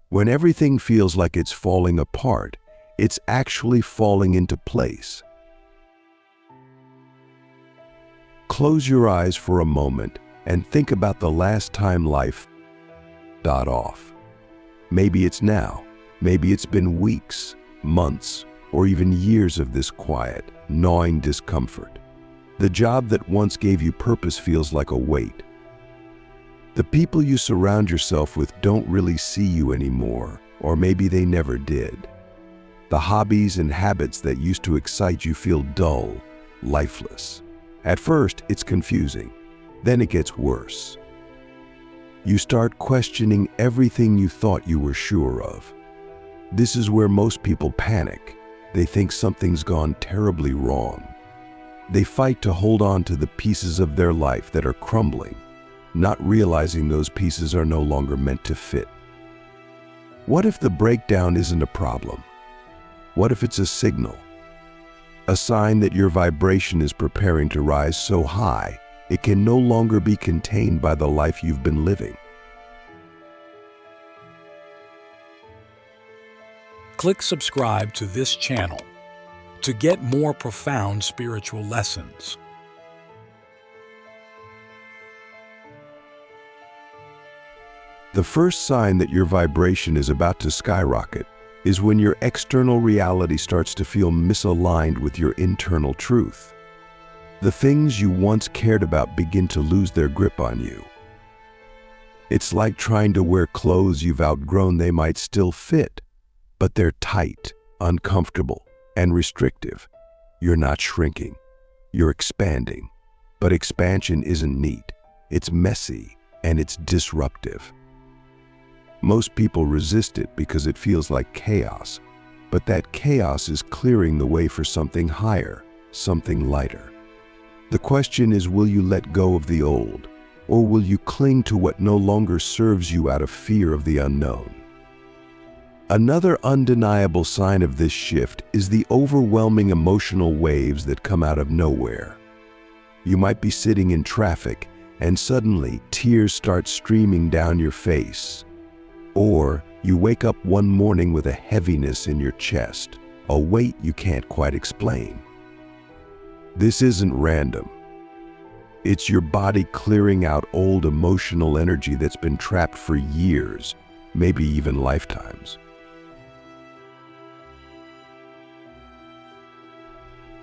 When everything feels like it's falling apart, it's actually falling into place. Close your eyes for a moment and think about the last time life got off. Maybe it's now. Maybe it's been weeks, months, or even years of this quiet, gnawing discomfort. The job that once gave you purpose feels like a weight. The people you surround yourself with don't really see you anymore, or maybe they never did. The hobbies and habits that used to excite you feel dull, lifeless. At first, it's confusing. Then it gets worse. You start questioning everything you thought you were sure of. This is where most people panic. They think something's gone terribly wrong. They fight to hold on to the pieces of their life that are crumbling, not realizing those pieces are no longer meant to fit. What if the breakdown isn't a problem? What if it's a signal? A sign that your vibration is preparing to rise so high, it can no longer be contained by the life you've been living. Click subscribe to this channel to get more profound spiritual lessons. The first sign that your vibration is about to skyrocket is when your external reality starts to feel misaligned with your internal truth. The things you once cared about begin to lose their grip on you. It's like trying to wear clothes you've outgrown. They might still fit, but they're tight, uncomfortable, and restrictive. You're not shrinking, you're expanding. But expansion isn't neat. It's messy and it's disruptive. Most people resist it because it feels like chaos, but that chaos is clearing the way for something higher, something lighter. The question is, will you let go of the old, or will you cling to what no longer serves you out of fear of the unknown? Another undeniable sign of this shift is the overwhelming emotional waves that come out of nowhere. You might be sitting in traffic and suddenly tears start streaming down your face. Or you wake up one morning with a heaviness in your chest, a weight you can't quite explain. This isn't random. It's your body clearing out old emotional energy that's been trapped for years, maybe even lifetimes.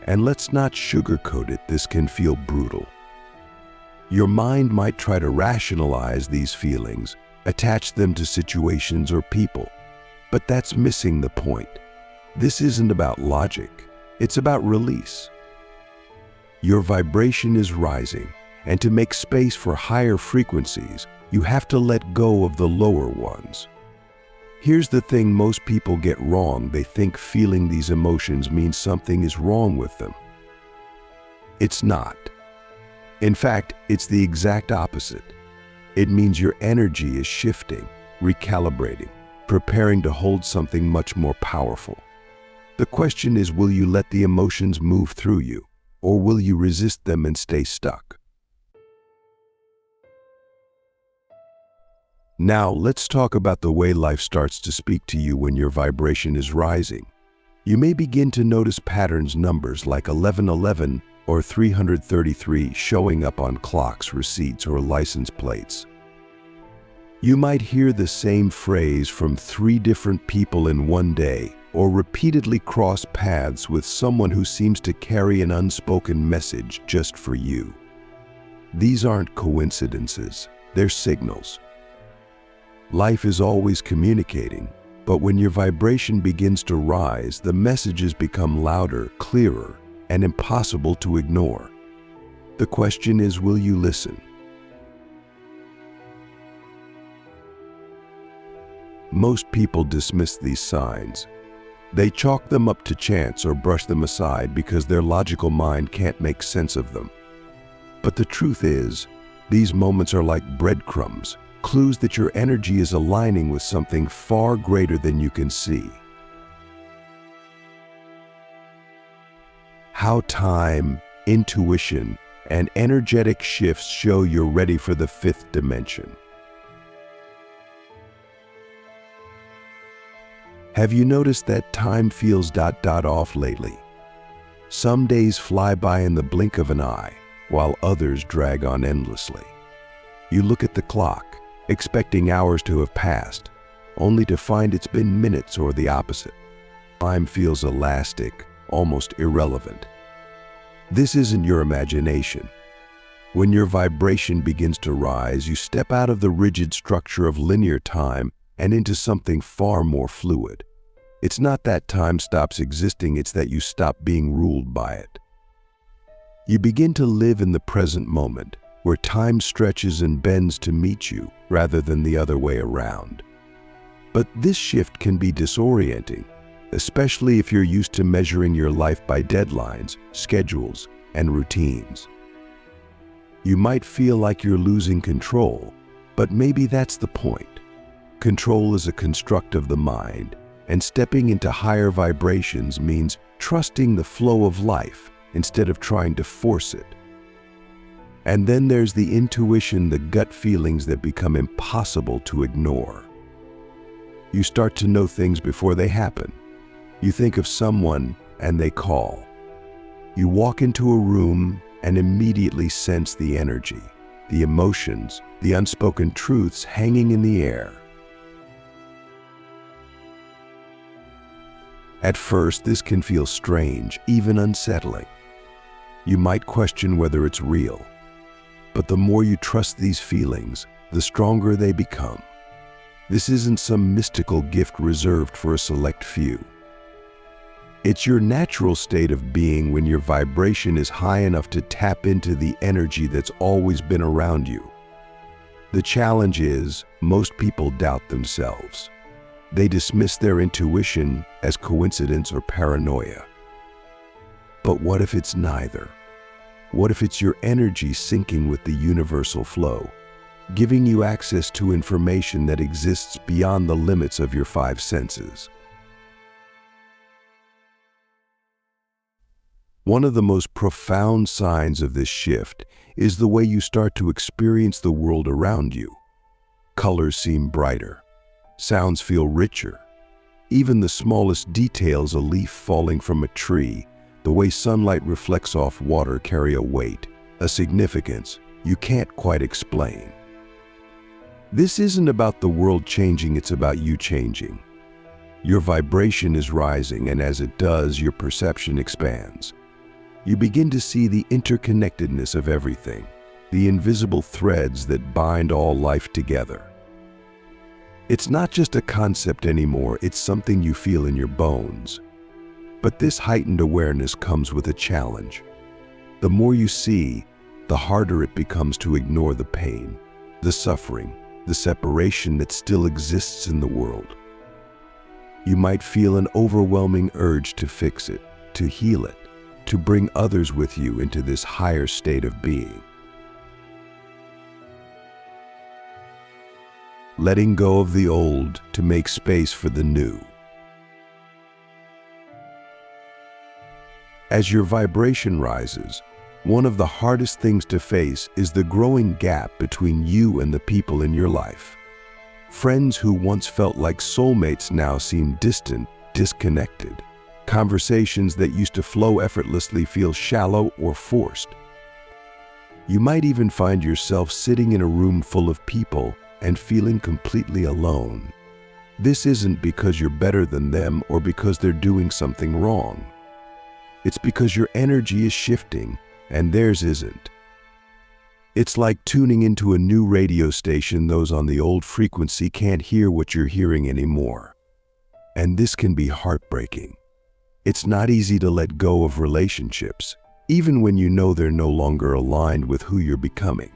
And let's not sugarcoat it, this can feel brutal. Your mind might try to rationalize these feelings, attach them to situations or people, but that's missing the point. This isn't about logic, it's about release. Your vibration is rising, and to make space for higher frequencies, you have to let go of the lower ones. Here's the thing most people get wrong. They think feeling these emotions means something is wrong with them. It's not. In fact, it's the exact opposite. It means your energy is shifting, recalibrating, preparing to hold something much more powerful. The question is, will you let the emotions move through you, or will you resist them and stay stuck? Now, let's talk about the way life starts to speak to you when your vibration is rising. You may begin to notice patterns, numbers like 1111 or 333 showing up on clocks, receipts, or license plates. You might hear the same phrase from 3 different people in one day, or repeatedly cross paths with someone who seems to carry an unspoken message just for you. These aren't coincidences, they're signals. Life is always communicating, but when your vibration begins to rise, the messages become louder, clearer, and impossible to ignore. The question is, will you listen? Most people dismiss these signs. They chalk them up to chance or brush them aside because their logical mind can't make sense of them. But the truth is, these moments are like breadcrumbs, clues that your energy is aligning with something far greater than you can see. How time, intuition, and energetic shifts show you're ready for the 5th dimension. Have you noticed that time feels off lately? Some days fly by in the blink of an eye, while others drag on endlessly. You look at the clock, expecting hours to have passed, only to find it's been minutes or the opposite. Time feels elastic, almost irrelevant. This isn't your imagination. When your vibration begins to rise, you step out of the rigid structure of linear time and into something far more fluid. It's not that time stops existing, it's that you stop being ruled by it. You begin to live in the present moment, where time stretches and bends to meet you rather than the other way around. But this shift can be disorienting, especially if you're used to measuring your life by deadlines, schedules, and routines. You might feel like you're losing control, but maybe that's the point. Control is a construct of the mind, and stepping into higher vibrations means trusting the flow of life instead of trying to force it. And then there's the intuition, the gut feelings that become impossible to ignore. You start to know things before they happen. You think of someone and they call. You walk into a room and immediately sense the energy, the emotions, the unspoken truths hanging in the air. At first, this can feel strange, even unsettling. You might question whether it's real. But the more you trust these feelings, the stronger they become. This isn't some mystical gift reserved for a select few. It's your natural state of being when your vibration is high enough to tap into the energy that's always been around you. The challenge is, most people doubt themselves. They dismiss their intuition as coincidence or paranoia. But what if it's neither? What if it's your energy syncing with the universal flow, giving you access to information that exists beyond the limits of your five senses? One of the most profound signs of this shift is the way you start to experience the world around you. Colors seem brighter. Sounds feel richer. Even the smallest details, a leaf falling from a tree, the way sunlight reflects off water, carry a weight, a significance you can't quite explain. This isn't about the world changing, it's about you changing. Your vibration is rising, and as it does, your perception expands. You begin to see the interconnectedness of everything, the invisible threads that bind all life together. It's not just a concept anymore, it's something you feel in your bones. But this heightened awareness comes with a challenge. The more you see, the harder it becomes to ignore the pain, the suffering, the separation that still exists in the world. You might feel an overwhelming urge to fix it, to heal it, to bring others with you into this higher state of being. Letting go of the old to make space for the new. As your vibration rises, one of the hardest things to face is the growing gap between you and the people in your life. Friends who once felt like soulmates now seem distant, disconnected. Conversations that used to flow effortlessly feel shallow or forced. You might even find yourself sitting in a room full of people and feeling completely alone. This isn't because you're better than them or because they're doing something wrong. It's because your energy is shifting and theirs isn't. It's like tuning into a new radio station. Those on the old frequency can't hear what you're hearing anymore. And this can be heartbreaking. It's not easy to let go of relationships, even when you know they're no longer aligned with who you're becoming.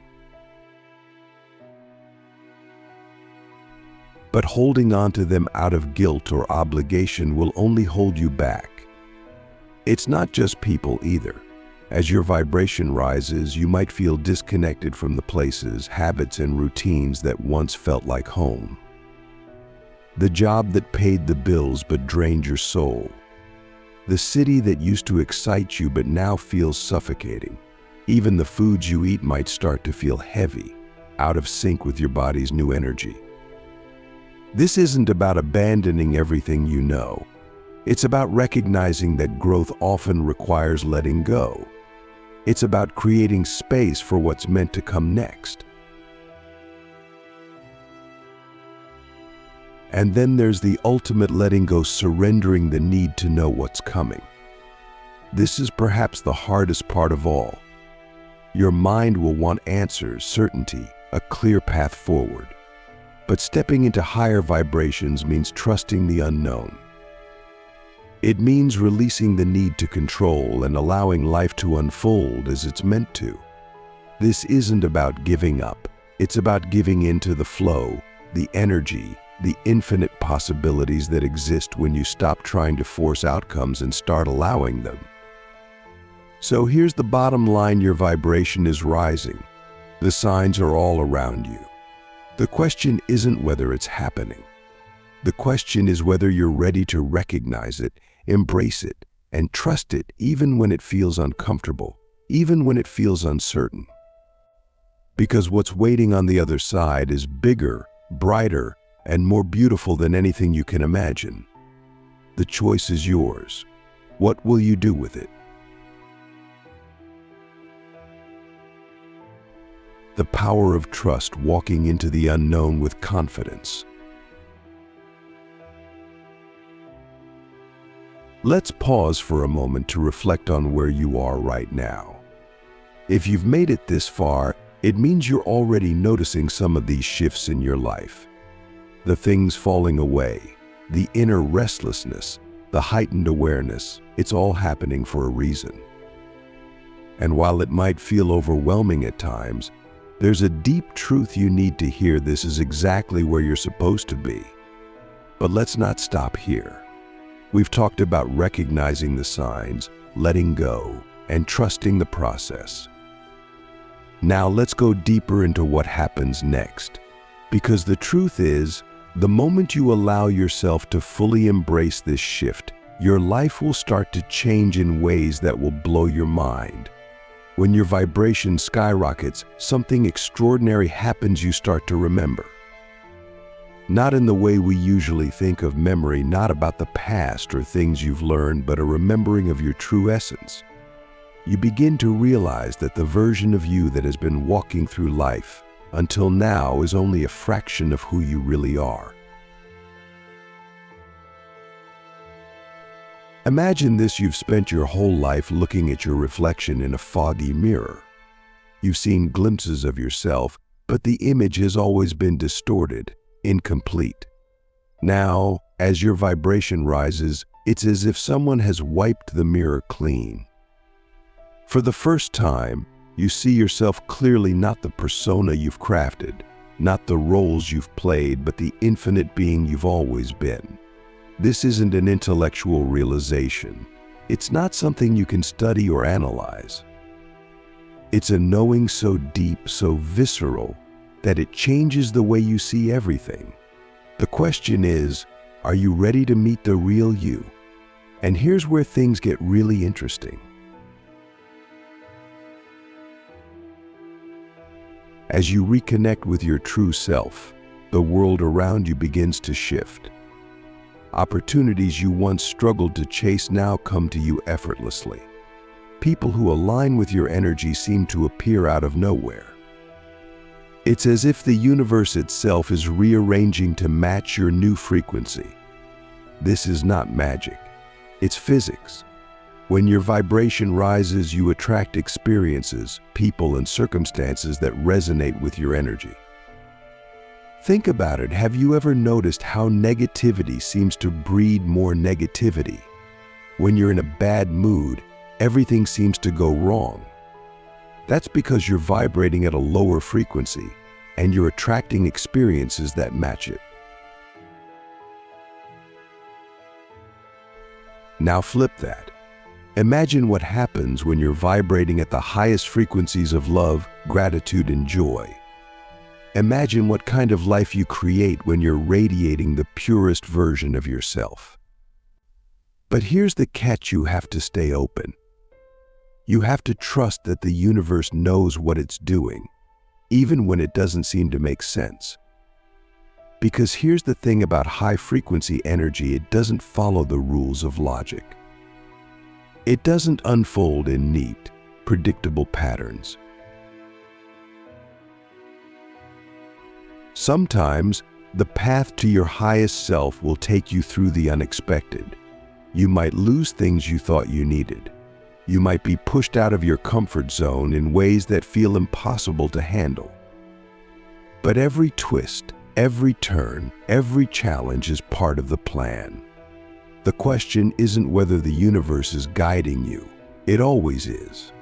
But holding on to them out of guilt or obligation will only hold you back. It's not just people either. As your vibration rises, you might feel disconnected from the places, habits, and routines that once felt like home. The job that paid the bills but drained your soul. The city that used to excite you but now feels suffocating. Even the foods you eat might start to feel heavy, out of sync with your body's new energy. This isn't about abandoning everything you know. It's about recognizing that growth often requires letting go. It's about creating space for what's meant to come next. And then there's the ultimate letting go, surrendering the need to know what's coming. This is perhaps the hardest part of all. Your mind will want answers, certainty, a clear path forward. But stepping into higher vibrations means trusting the unknown. It means releasing the need to control and allowing life to unfold as it's meant to. This isn't about giving up. It's about giving into the flow, the energy, the infinite possibilities that exist when you stop trying to force outcomes and start allowing them. So here's the bottom line: your vibration is rising. The signs are all around you. The question isn't whether it's happening. The question is whether you're ready to recognize it, embrace it, and trust it even when it feels uncomfortable, even when it feels uncertain. Because what's waiting on the other side is bigger, brighter, and more beautiful than anything you can imagine. The choice is yours. What will you do with it? The power of trust, walking into the unknown with confidence. Let's pause for a moment to reflect on where you are right now. If you've made it this far, it means you're already noticing some of these shifts in your life. The things falling away, the inner restlessness, the heightened awareness, it's all happening for a reason. And while it might feel overwhelming at times, there's a deep truth you need to hear. This is exactly where you're supposed to be. But let's not stop here. We've talked about recognizing the signs, letting go, and trusting the process. Now let's go deeper into what happens next. Because the truth is, the moment you allow yourself to fully embrace this shift, your life will start to change in ways that will blow your mind. When your vibration skyrockets, something extraordinary happens. You start to remember. Not in the way we usually think of memory, not about the past or things you've learned, but a remembering of your true essence. You begin to realize that the version of you that has been walking through life until now is only a fraction of who you really are. Imagine this: you've spent your whole life looking at your reflection in a foggy mirror. You've seen glimpses of yourself, but the image has always been distorted, incomplete. Now, as your vibration rises, it's as if someone has wiped the mirror clean. For the first time, you see yourself clearly, not the persona you've crafted, not the roles you've played, but the infinite being you've always been. This isn't an intellectual realization. It's not something you can study or analyze. It's a knowing so deep, so visceral, that it changes the way you see everything. The question is, are you ready to meet the real you? And here's where things get really interesting. As you reconnect with your true self, the world around you begins to shift. Opportunities you once struggled to chase now come to you effortlessly. People who align with your energy seem to appear out of nowhere. It's as if the universe itself is rearranging to match your new frequency. This is not magic. It's physics. When your vibration rises, you attract experiences, people, and circumstances that resonate with your energy. Think about it. Have you ever noticed how negativity seems to breed more negativity? When you're in a bad mood, everything seems to go wrong. That's because you're vibrating at a lower frequency, and you're attracting experiences that match it. Now flip that. Imagine what happens when you're vibrating at the highest frequencies of love, gratitude, and joy. Imagine what kind of life you create when you're radiating the purest version of yourself. But here's the catch: you have to stay open. You have to trust that the universe knows what it's doing, even when it doesn't seem to make sense. Because here's the thing about high-frequency energy, it doesn't follow the rules of logic. It doesn't unfold in neat, predictable patterns. Sometimes, the path to your highest self will take you through the unexpected. You might lose things you thought you needed. You might be pushed out of your comfort zone in ways that feel impossible to handle. But every twist, every turn, every challenge is part of the plan. The question isn't whether the universe is guiding you. It always is.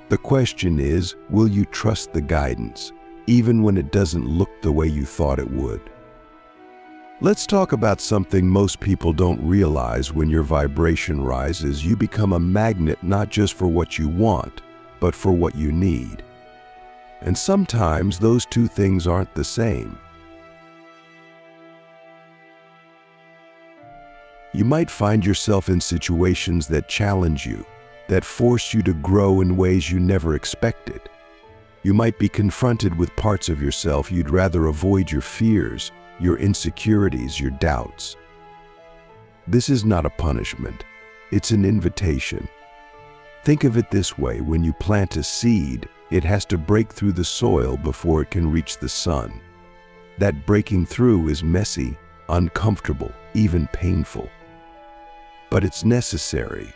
The question is, will you trust the guidance, even when it doesn't look the way you thought it would? Let's talk about something most people don't realize. When your vibration rises, you become a magnet not just for what you want, but for what you need. And sometimes those two things aren't the same. You might find yourself in situations that challenge you, that force you to grow in ways you never expected. You might be confronted with parts of yourself you'd rather avoid: your fears, your insecurities, your doubts. This is not a punishment. It's an invitation. Think of it this way: when you plant a seed, it has to break through the soil before it can reach the sun. That breaking through is messy, uncomfortable, even painful. But it's necessary.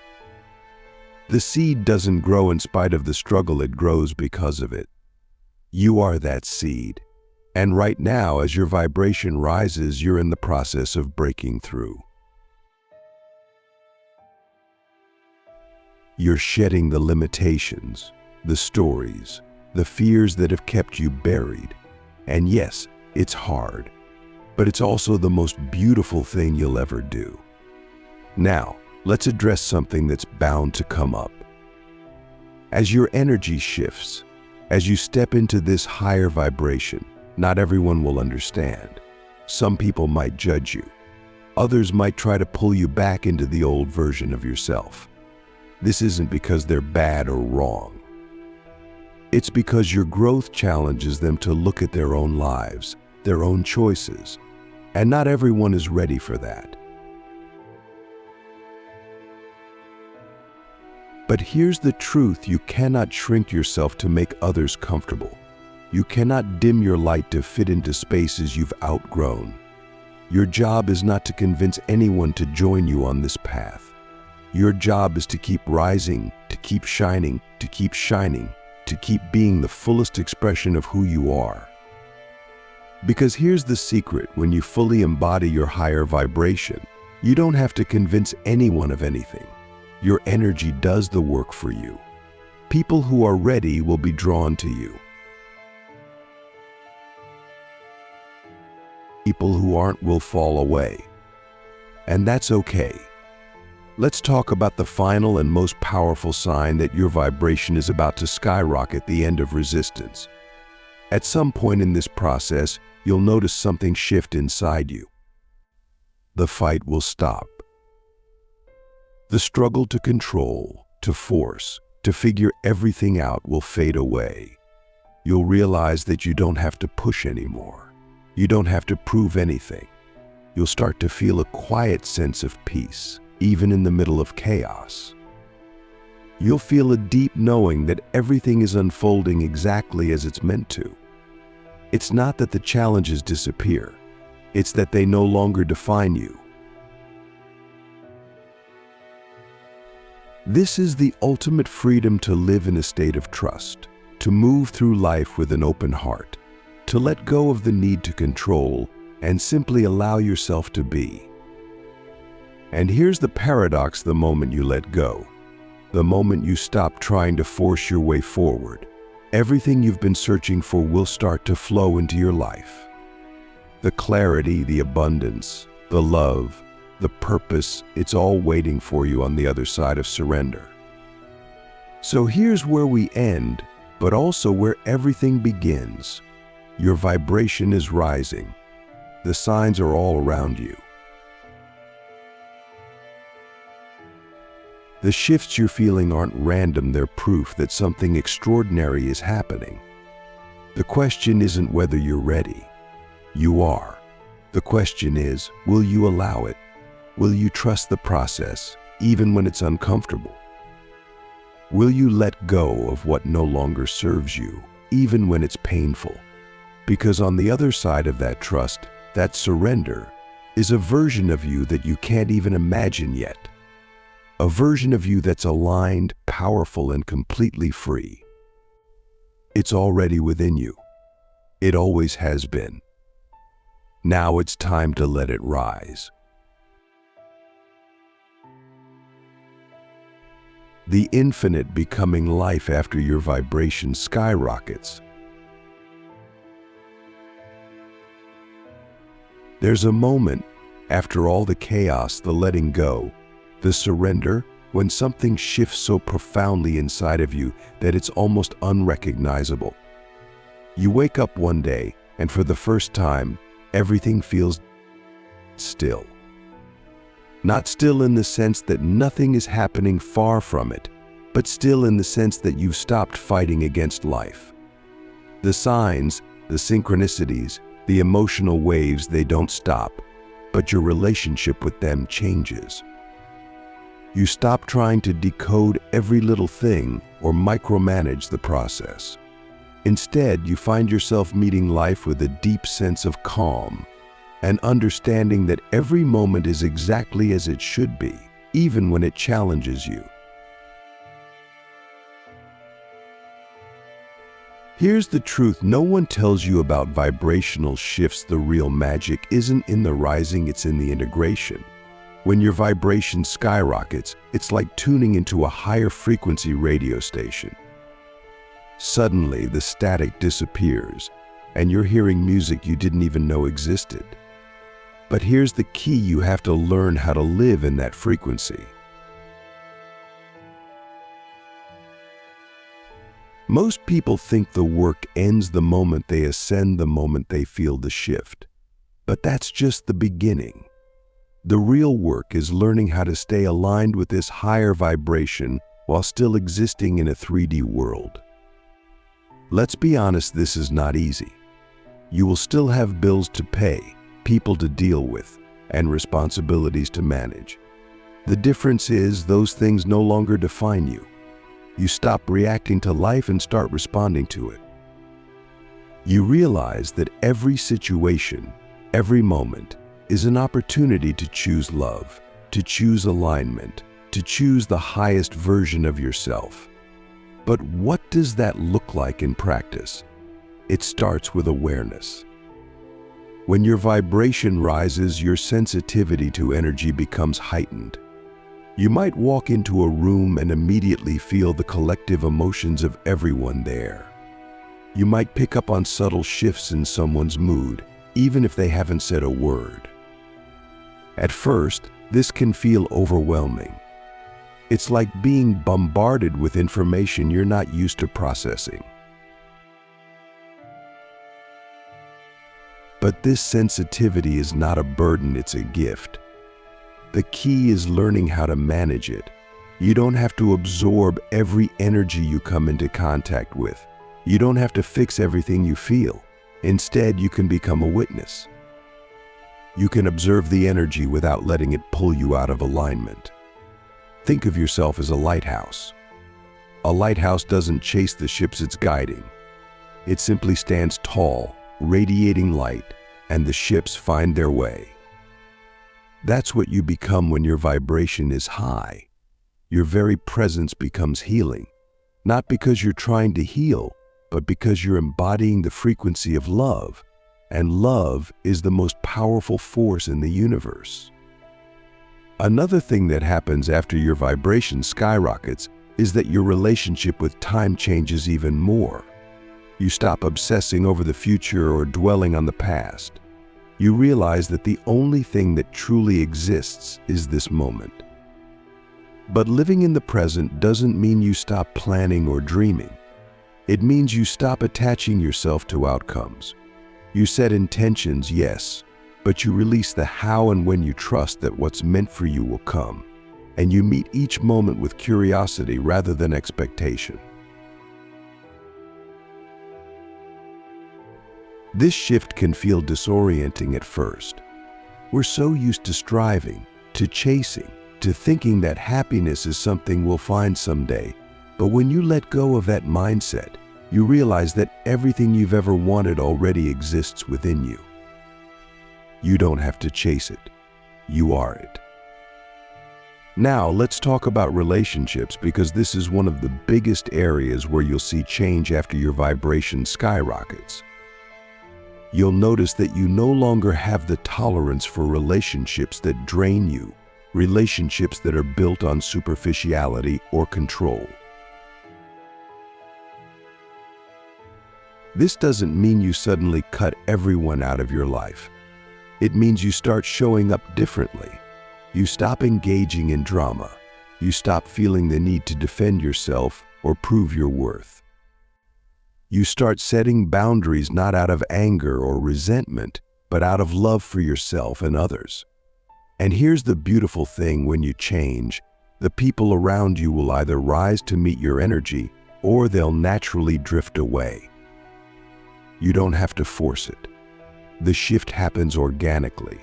The seed doesn't grow in spite of the struggle, it grows because of it. You are that seed. And right now, as your vibration rises, you're in the process of breaking through. You're shedding the limitations, the stories, the fears that have kept you buried. And yes, it's hard, but it's also the most beautiful thing you'll ever do. Now, let's address something that's bound to come up. As your energy shifts, as you step into this higher vibration, not everyone will understand. Some people might judge you. Others might try to pull you back into the old version of yourself. This isn't because they're bad or wrong. It's because your growth challenges them to look at their own lives, their own choices, and not everyone is ready for that. But here's the truth: you cannot shrink yourself to make others comfortable. You cannot dim your light to fit into spaces you've outgrown. Your job is not to convince anyone to join you on this path. Your job is to keep rising, to keep shining, to keep shining, to keep being the fullest expression of who you are. Because here's the secret: when you fully embody your higher vibration, you don't have to convince anyone of anything. Your energy does the work for you. People who are ready will be drawn to you. People who aren't will fall away. And that's okay. Let's talk about the final and most powerful sign that your vibration is about to skyrocket: the end of resistance. At some point in this process, you'll notice something shift inside you. The fight will stop. The struggle to control, to force, to figure everything out will fade away. You'll realize that you don't have to push anymore. You don't have to prove anything. You'll start to feel a quiet sense of peace, even in the middle of chaos. You'll feel a deep knowing that everything is unfolding exactly as it's meant to. It's not that the challenges disappear. It's that they no longer define you. This is the ultimate freedom: to live in a state of trust, to move through life with an open heart, to let go of the need to control and simply allow yourself to be. And here's the paradox: the moment you let go, the moment you stop trying to force your way forward, everything you've been searching for will start to flow into your life. The clarity, the abundance, the love, the purpose, it's all waiting for you on the other side of surrender. So here's where we end, but also where everything begins. Your vibration is rising. The signs are all around you. The shifts you're feeling aren't random, they're proof that something extraordinary is happening. The question isn't whether you're ready. You are. The question is, will you allow it? Will you trust the process, even when it's uncomfortable? Will you let go of what no longer serves you, even when it's painful? Because on the other side of that trust, that surrender, is a version of you that you can't even imagine yet. A version of you that's aligned, powerful, and completely free. It's already within you. It always has been. Now it's time to let it rise. The infinite becoming life after your vibration skyrockets. There's a moment, after all the chaos, the letting go, the surrender, when something shifts so profoundly inside of you that it's almost unrecognizable. You wake up one day, and for the first time, everything feels still. Not still in the sense that nothing is happening, far from it, but still in the sense that you've stopped fighting against life. The signs, the synchronicities, the emotional waves, they don't stop, but your relationship with them changes. You stop trying to decode every little thing or micromanage the process. Instead, you find yourself meeting life with a deep sense of calm, and understanding that every moment is exactly as it should be, even when it challenges you. Here's the truth no one tells you about vibrational shifts. The real magic isn't in the rising, it's in the integration. When your vibration skyrockets, it's like tuning into a higher frequency radio station. Suddenly, the static disappears, and you're hearing music you didn't even know existed. But here's the key: you have to learn how to live in that frequency. Most people think the work ends the moment they ascend, the moment they feel the shift. But that's just the beginning. The real work is learning how to stay aligned with this higher vibration while still existing in a 3D world. Let's be honest, this is not easy. You will still have bills to pay, people to deal with, and responsibilities to manage. The difference is those things no longer define you. You stop reacting to life and start responding to it. You realize that every situation, every moment, is an opportunity to choose love, to choose alignment, to choose the highest version of yourself. But what does that look like in practice? It starts with awareness. When your vibration rises, your sensitivity to energy becomes heightened. You might walk into a room and immediately feel the collective emotions of everyone there. You might pick up on subtle shifts in someone's mood, even if they haven't said a word. At first, this can feel overwhelming. It's like being bombarded with information you're not used to processing. But this sensitivity is not a burden, it's a gift. The key is learning how to manage it. You don't have to absorb every energy you come into contact with. You don't have to fix everything you feel. Instead, you can become a witness. You can observe the energy without letting it pull you out of alignment. Think of yourself as a lighthouse. A lighthouse doesn't chase the ships it's guiding. It simply stands tall, radiating light, and the ships find their way. That's what you become when your vibration is high. Your very presence becomes healing, not because you're trying to heal, but because you're embodying the frequency of love, and love is the most powerful force in the universe. Another thing that happens after your vibration skyrockets is that your relationship with time changes even more. You stop obsessing over the future or dwelling on the past. You realize that the only thing that truly exists is this moment. But living in the present doesn't mean you stop planning or dreaming. It means you stop attaching yourself to outcomes. You set intentions, yes, but you release the how and when. You trust that what's meant for you will come, and you meet each moment with curiosity rather than expectation. This shift can feel disorienting at first. We're so used to striving, to chasing, to thinking that happiness is something we'll find someday. But when you let go of that mindset, you realize that everything you've ever wanted already exists within you. You don't have to chase it. You are it. Now, let's talk about relationships, because this is one of the biggest areas where you'll see change after your vibration skyrockets. You'll notice that you no longer have the tolerance for relationships that drain you, relationships that are built on superficiality or control. This doesn't mean you suddenly cut everyone out of your life. It means you start showing up differently. You stop engaging in drama. You stop feeling the need to defend yourself or prove your worth. You start setting boundaries not out of anger or resentment, but out of love for yourself and others. And here's the beautiful thing: when you change, the people around you will either rise to meet your energy or they'll naturally drift away. You don't have to force it. The shift happens organically.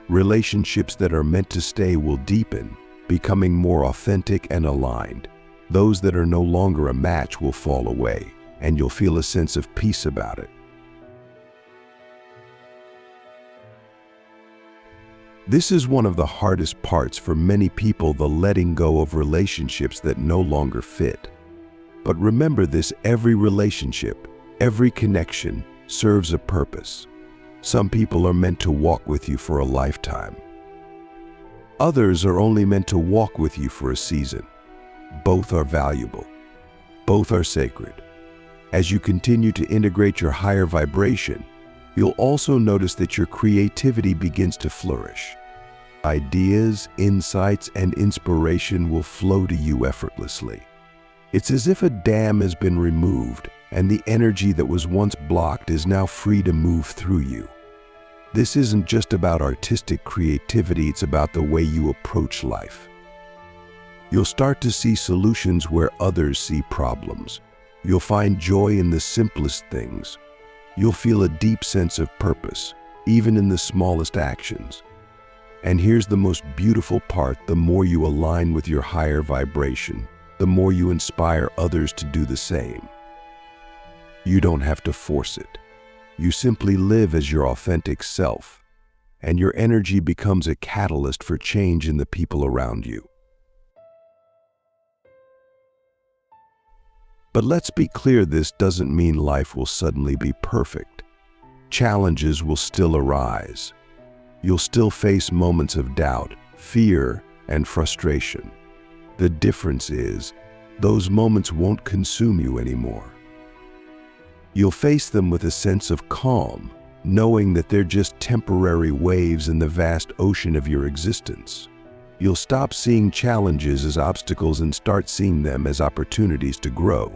Relationships that are meant to stay will deepen, becoming more authentic and aligned. Those that are no longer a match will fall away, and you'll feel a sense of peace about it. This is one of the hardest parts for many people, the letting go of relationships that no longer fit. But remember this: every relationship, every connection serves a purpose. Some people are meant to walk with you for a lifetime. Others are only meant to walk with you for a season. Both are valuable. Both are sacred. As you continue to integrate your higher vibration, you'll also notice that your creativity begins to flourish. Ideas, insights, and inspiration will flow to you effortlessly. It's as if a dam has been removed, and the energy that was once blocked is now free to move through you. This isn't just about artistic creativity, it's about the way you approach life. You'll start to see solutions where others see problems. You'll find joy in the simplest things. You'll feel a deep sense of purpose, even in the smallest actions. And here's the most beautiful part: the more you align with your higher vibration, the more you inspire others to do the same. You don't have to force it. You simply live as your authentic self, and your energy becomes a catalyst for change in the people around you. But let's be clear, this doesn't mean life will suddenly be perfect. Challenges will still arise. You'll still face moments of doubt, fear, and frustration. The difference is, those moments won't consume you anymore. You'll face them with a sense of calm, knowing that they're just temporary waves in the vast ocean of your existence. You'll stop seeing challenges as obstacles and start seeing them as opportunities to grow.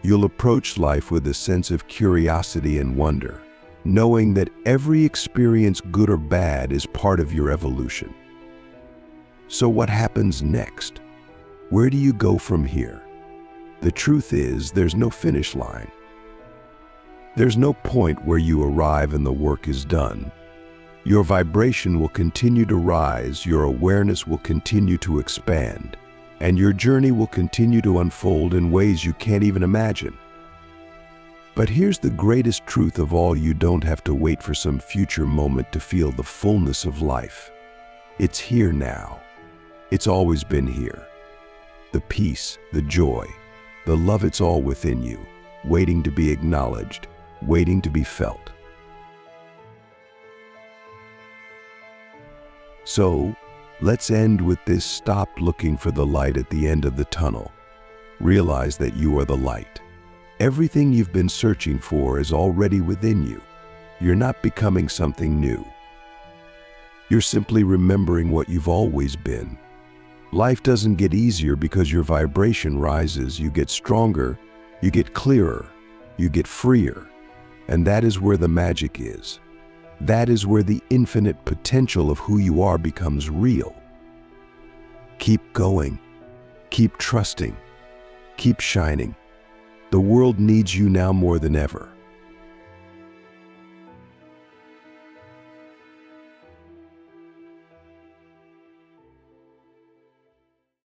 You'll approach life with a sense of curiosity and wonder, knowing that every experience, good or bad, is part of your evolution. So what happens next? Where do you go from here? The truth is, there's no finish line. There's no point where you arrive and the work is done. Your vibration will continue to rise, your awareness will continue to expand, and your journey will continue to unfold in ways you can't even imagine. But here's the greatest truth of all: you don't have to wait for some future moment to feel the fullness of life. It's here now. It's always been here. The peace, the joy, the love, it's all within you, waiting to be acknowledged, waiting to be felt. So, let's end with this: stop looking for the light at the end of the tunnel. Realize that you are the light. Everything you've been searching for is already within you. You're not becoming something new. You're simply remembering what you've always been. Life doesn't get easier because your vibration rises. You get stronger, you get clearer, you get freer. And that is where the magic is. That is where the infinite potential of who you are becomes real. Keep going. Keep trusting. Keep shining. The world needs you now more than ever.